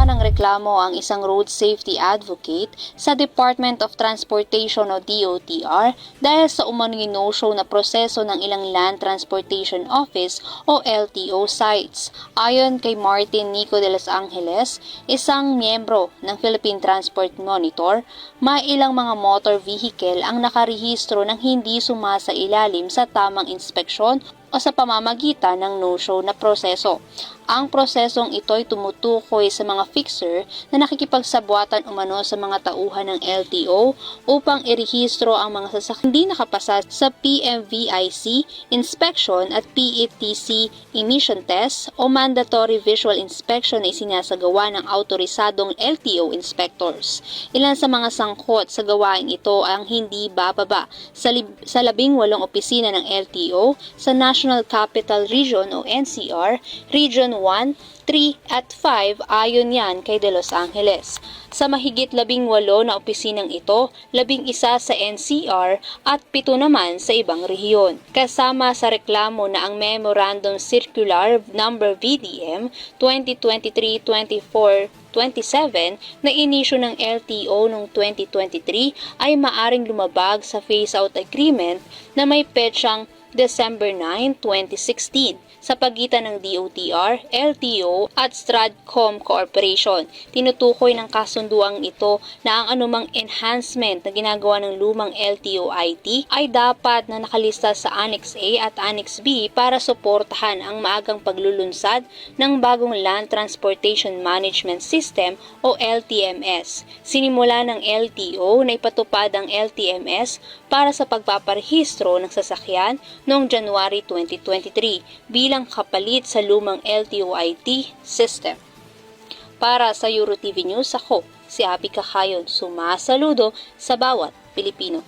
ng reklamo ang isang road safety advocate sa Department of Transportation o DOTR dahil sa umano'y no-show na proseso ng ilang Land Transportation Office o LTO sites. Ayon kay Martin Nico de los Angeles, isang miyembro ng Philippine Transport Monitor, may ilang mga motor vehicle ang nakarehistro ng hindi sumasailalim sa tamang inspeksyon o sa pamamagitan ng no-show na proseso. Ang prosesong ito'y tumutukoy sa mga fixer na nakikipagsabwatan umano sa mga tauhan ng LTO upang irehistro ang mga sasakyan hindi nakapasa sa PMVIC inspection at PETC emission test o mandatory visual inspection na isinasagawa ng autorisadong LTO inspectors. Ilan sa mga sangkot sa gawain ito ang hindi bababa sa 18 opisina ng LTO sa National Capital Region o NCR, Region 1, 3 at 5 ayon yan kay De Los Angeles. Sa mahigit 18 na opisinang ito, 11 sa NCR at 7 naman sa ibang rehiyon. Kasama sa reklamo na ang Memorandum Circular No. VDM 2023-24-27 na inisyu ng LTO noong 2023 ay maaring lumabag sa phase-out agreement na may petsang December 9, 2016 sa pagitan ng DOTR, LTO at Stratcom Corporation. Tinutukoy ng kasunduang ito na ang anumang enhancement na ginagawa ng lumang LTO-IT ay dapat na nakalista sa Annex A at Annex B para suportahan ang maagang paglulunsad ng bagong Land Transportation Management System o LTMS. Sinimula ng LTO na ipatupad ang LTMS para sa pagpaparehistro ng sasakyan noong January 2023 bilang kapalit sa lumang LTO-IT system. Para sa EuroTV News, ako si Abby Cacayon, sumasaludo sa bawat Pilipino.